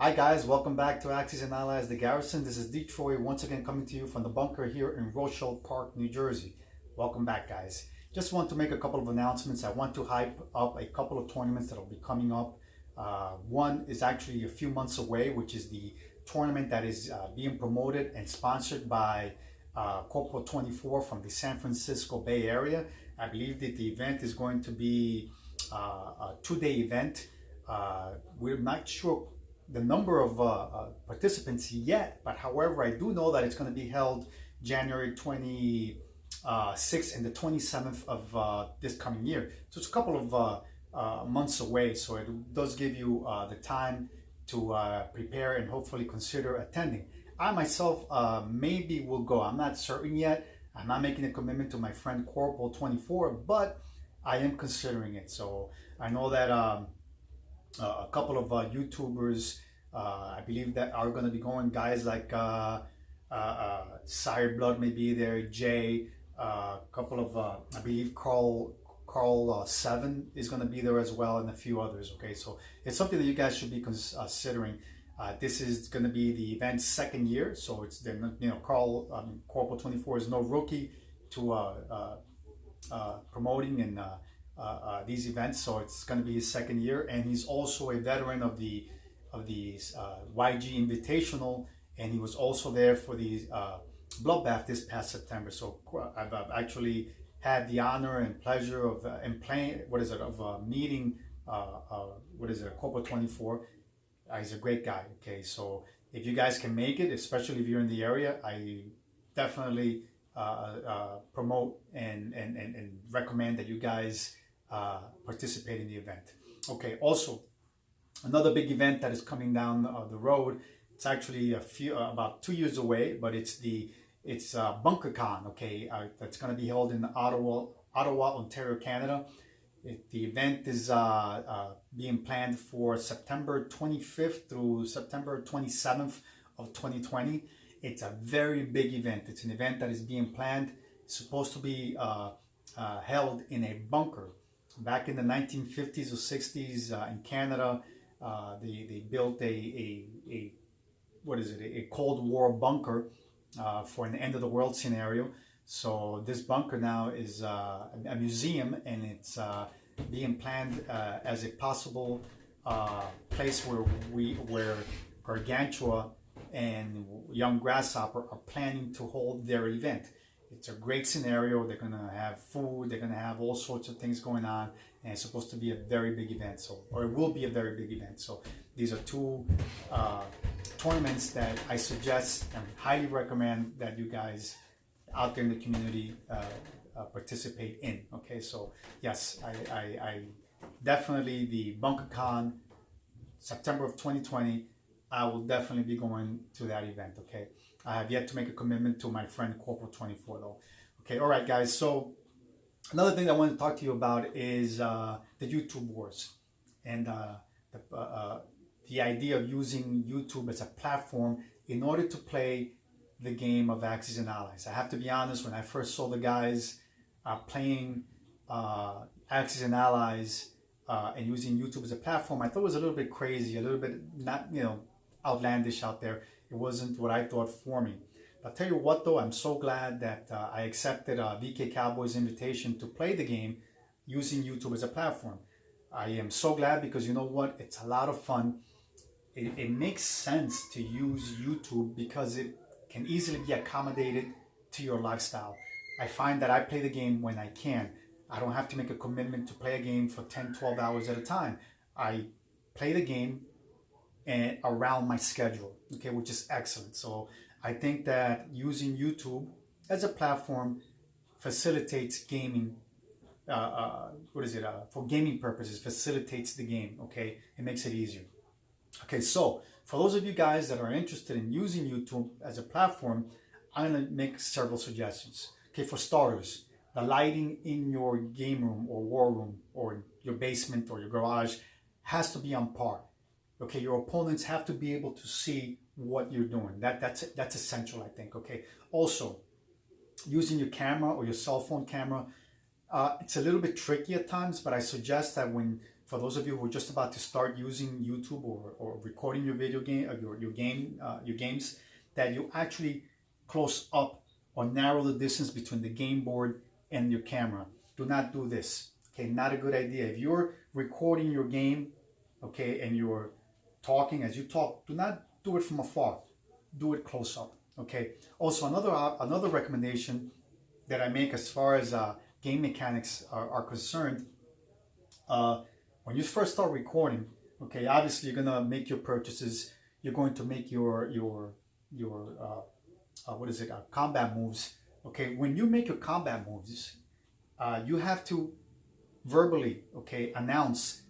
Hi guys, welcome back to Axis and Allies, the Garrison. This is Dtroy once again coming to you from the bunker here in Rochelle Park, New Jersey. Welcome back guys. Just want to make a couple of announcements. I want to hype up a couple of tournaments that will be coming up. One is actually a few months away, which is the tournament that is being promoted and sponsored by Corporal 24 from the San Francisco Bay Area. I believe that the event is going to be a two-day event. We're not sure the number of participants yet, but however, I do know that it's going to be held January 26th and the 27th of this coming year. So it's a couple of months away, so it does give you the time to prepare and hopefully consider attending. I myself maybe will go. I'm not certain yet. I'm not making a commitment to my friend Corporal 24, but I am considering it. So I know that a couple of YouTubers, I believe that are going to be going. Guys like Sire Blood may be there, Jay, a couple of, I believe Carl 7 is going to be there as well, and a few others. Okay, so it's something that you guys should be considering. This is going to be the event's second year, so it's, Corporal 24 is no rookie to promoting and these events, so it's going to be his second year, and he's also a veteran of the YG Invitational, and he was also there for the Bloodbath this past September. So I've actually had the honor and pleasure of meeting Corporal 24. He's a great guy. Okay, so if you guys can make it, especially if you're in the area, I definitely promote and recommend that you guys participate in the event. Okay, also another big event that is coming down the road. It's actually about 2 years away, but it's BunkerCon. Okay, that's going to be held in Ottawa, Ontario, Canada. The event is being planned for September 25th through September 27th of 2020. It's a very big event. It's an event that is being planned. It's supposed to be held in a bunker. Back in the 1950s or 60s in Canada, they built a Cold War bunker for an end of the world scenario. So this bunker now is a museum, and it's being planned as a possible place where Gargantua and Young Grasshopper are planning to hold their event. It's a great scenario. They're going to have food. They're going to have all sorts of things going on, and it's supposed to be a very big event. Or it will be a very big event. So these are two tournaments that I suggest and highly recommend that you guys out there in the community participate in. Okay, so yes, I definitely, the BunkerCon, September of 2020, I will definitely be going to that event. Okay, I have yet to make a commitment to my friend Corporal 24 though. Okay, all right guys, so another thing I want to talk to you about is the YouTube wars, and the idea of using YouTube as a platform in order to play the game of Axis and Allies. I have to be honest, when I first saw the guys playing Axis and Allies and using YouTube as a platform, I thought it was a little bit crazy, a little bit not, outlandish out there. It wasn't what I thought for me. I'll tell you what though, I'm so glad that I accepted VK Cowboy's invitation to play the game using YouTube as a platform. I am so glad, because you know what, it's a lot of fun. It makes sense to use YouTube because it can easily be accommodated to your lifestyle. I find that I play the game when I can. I don't have to make a commitment to play a game for 10, 12 hours at a time. I play the game and around my schedule, okay, which is excellent. So I think that using YouTube as a platform facilitates gaming, for gaming purposes, facilitates the game, okay? It makes it easier. Okay, so for those of you guys that are interested in using YouTube as a platform, I'm going to make several suggestions. Okay, for starters, the lighting in your game room or war room or your basement or your garage has to be on par. Okay, your opponents have to be able to see what you're doing. That's essential, I think. Okay, also using your camera or your cell phone camera, it's a little bit tricky at times, but I suggest that when for those of you who are just about to start using YouTube or recording your video game, your games, that you actually close up or narrow the distance between the game board and your camera. Do not do this. Okay, not a good idea. If you're recording your game, okay, and you're talking as you talk, do not do it from afar. Do it close up. Okay. Also, another recommendation that I make as far as game mechanics are concerned, when you first start recording, okay, obviously you're gonna make your purchases. You're going to make your combat moves. Okay, when you make your combat moves, you have to verbally, okay, announce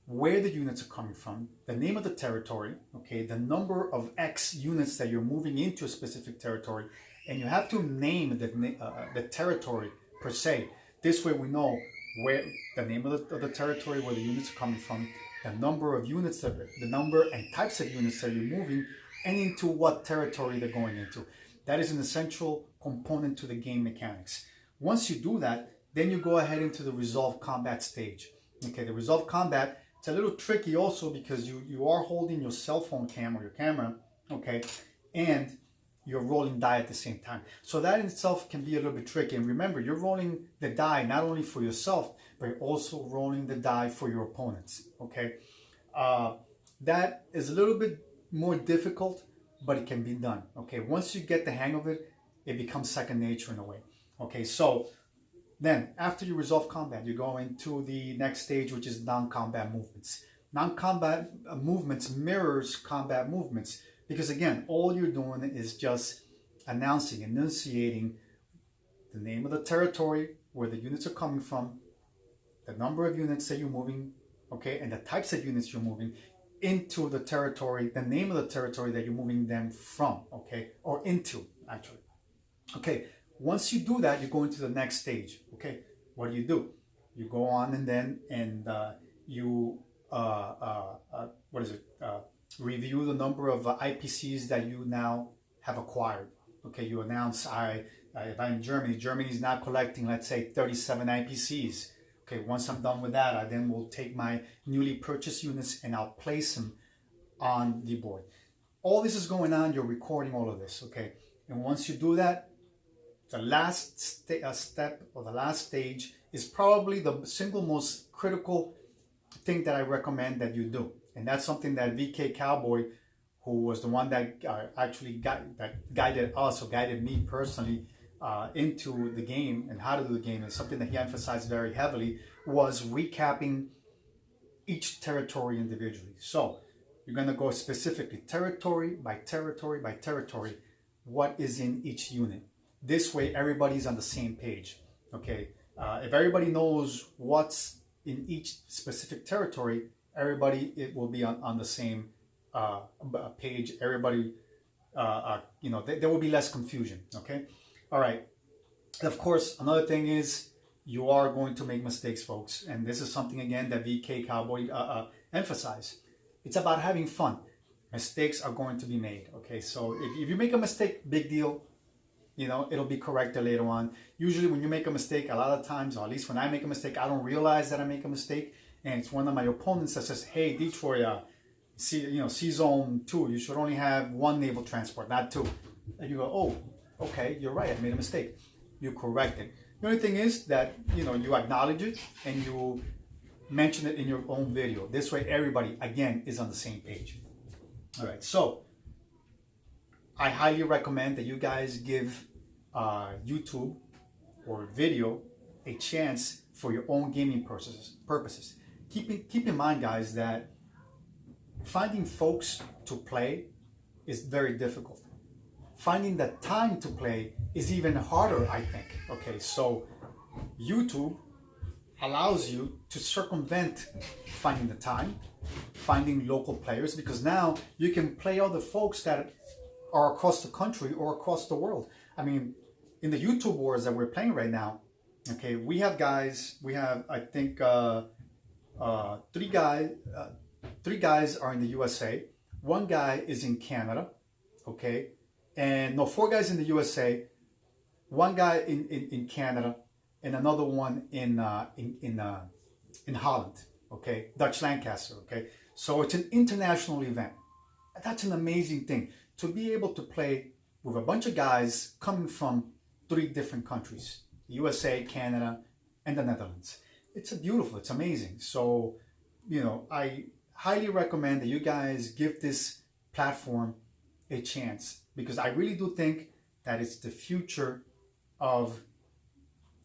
where the units are coming from, the name of the territory, okay, the number of X units that you're moving into a specific territory, and you have to name the territory per se. This way we know where the name of the territory, where the units are coming from, the number of units, the number and types of units that you're moving, and into what territory they're going into. That is an essential component to the game mechanics. Once you do that, then you go ahead into the resolve combat stage. Okay, the resolve combat, it's a little tricky also because you are holding your cell phone cam or your camera, okay, and you're rolling die at the same time. So that in itself can be a little bit tricky. And remember, you're rolling the die not only for yourself, but you're also rolling the die for your opponents, okay? That is a little bit more difficult, but it can be done, okay? Once you get the hang of it, it becomes second nature in a way, okay? So then after you resolve combat, you go into the next stage, which is non-combat movements. Non-combat movements mirrors combat movements, because again, all you're doing is just enunciating the name of the territory, where the units are coming from, the number of units that you're moving, okay, and the types of units you're moving into the territory, the name of the territory that you're moving them from, okay, or into, actually. Okay, once you do that, you go into the next stage, okay? What do? You go on and you, review the number of IPCs that you now have acquired. Okay, you announce, if I'm in Germany, Germany is now collecting, let's say, 37 IPCs. Okay, once I'm done with that, I then will take my newly purchased units and I'll place them on the board. All this is going on, you're recording all of this, okay? And once you do that, the last step or the last stage is probably the single most critical thing that I recommend that you do. And that's something that VK Cowboy, who was the one that guided us, or guided me personally into the game and how to do the game, and something that he emphasized very heavily was recapping each territory individually. So you're going to go specifically territory by territory by territory, what is in each unit. This way everybody's on the same page, okay? If everybody knows what's in each specific territory, it will be on the same page. Everybody, there will be less confusion, okay? All right. Of course, another thing is you are going to make mistakes, folks. And this is something, again, that VK Cowboy emphasized. It's about having fun. Mistakes are going to be made, okay? So if you make a mistake, big deal. It'll be corrected later on. Usually when you make a mistake, a lot of times, or at least when I make a mistake, I don't realize that I make a mistake. And it's one of my opponents that says, hey, Dtroy, C-Zone 2, you should only have one naval transport, not two. And you go, oh, okay, you're right, I made a mistake. You correct it. The only thing is that, you acknowledge it and you mention it in your own video. This way, everybody, again, is on the same page. All right, so I highly recommend that you guys give YouTube or video a chance for your own gaming purposes. Keep in mind, guys, that finding folks to play is very difficult. Finding the time to play is even harder, I think. Okay, so YouTube allows you to circumvent finding the time, finding local players, because now you can play other folks that are across the country or across the world. I mean, in the YouTube wars that we're playing right now, okay, we have, I think, three guys are in the USA. One guy is in Canada, okay? And no, 4 guys in the USA, 1 guy in Canada, and another one in Holland, okay, Dutch Lancaster, okay. So it's an international event. That's an amazing thing to be able to play with a bunch of guys coming from 3 different countries: USA, Canada, and the Netherlands. It's beautiful. It's amazing. So, I highly recommend that you guys give this platform a chance, because I really do think that it's the future of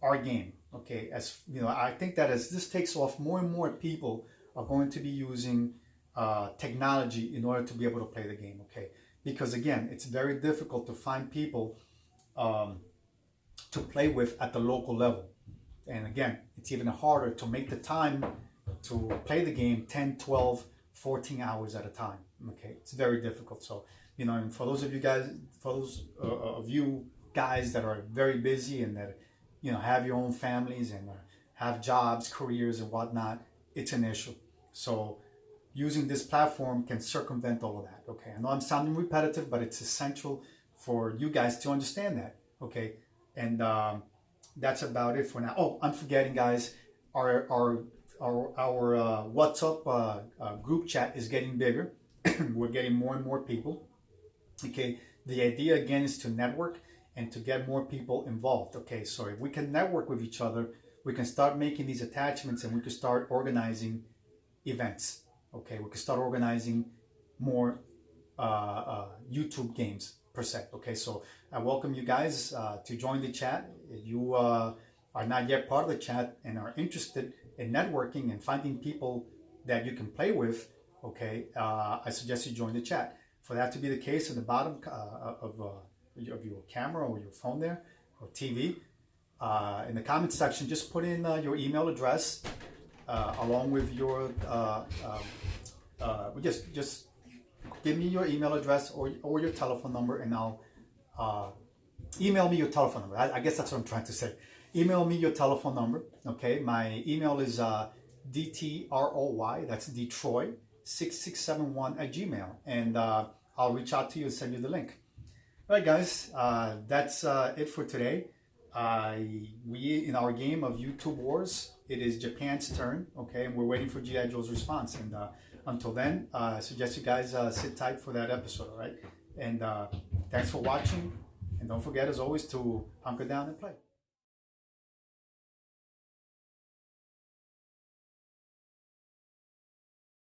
our game. Okay, as I think that as this takes off, more and more people are going to be using technology in order to be able to play the game. Okay, because again, it's very difficult to find people to play with at the local level, and again, it's even harder to make the time to play the game 10, 12, 14 hours at a time. Okay, it's very difficult. So, and for those of you guys, that are very busy and that have your own families and have jobs, careers, and whatnot, it's an issue. So using this platform can circumvent all of that. Okay, I know I'm sounding repetitive, but it's essential for you guys to understand that. Okay, and that's about it for now. Oh, I'm forgetting, guys. Our WhatsApp group chat is getting bigger. We're getting more and more people. Okay, the idea again is to network and to get more people involved. Okay, so if we can network with each other, we can start making these attachments and we can start organizing events. Okay, we can start organizing more YouTube games per se. Okay, so I welcome you guys to join the chat. If you are not yet part of the chat and are interested in networking and finding people that you can play with, okay, I suggest you join the chat. For that to be the case, at the bottom of your camera or your phone there, or TV, in the comment section, just put in your email address along with your, just give me your email address or your telephone number, and I'll email me your telephone number. I guess that's what I'm trying to say. Email me your telephone number, okay? My email is DTROY, that's Dtroy, 6671@gmail, and I'll reach out to you and send you the link. All right, guys, that's it for today. We, in our game of YouTube Wars, it is Japan's turn, okay? And we're waiting for G.I. Joe's response. And until then, I suggest you guys sit tight for that episode, all right? And thanks for watching. And don't forget, as always, to hunker down and play.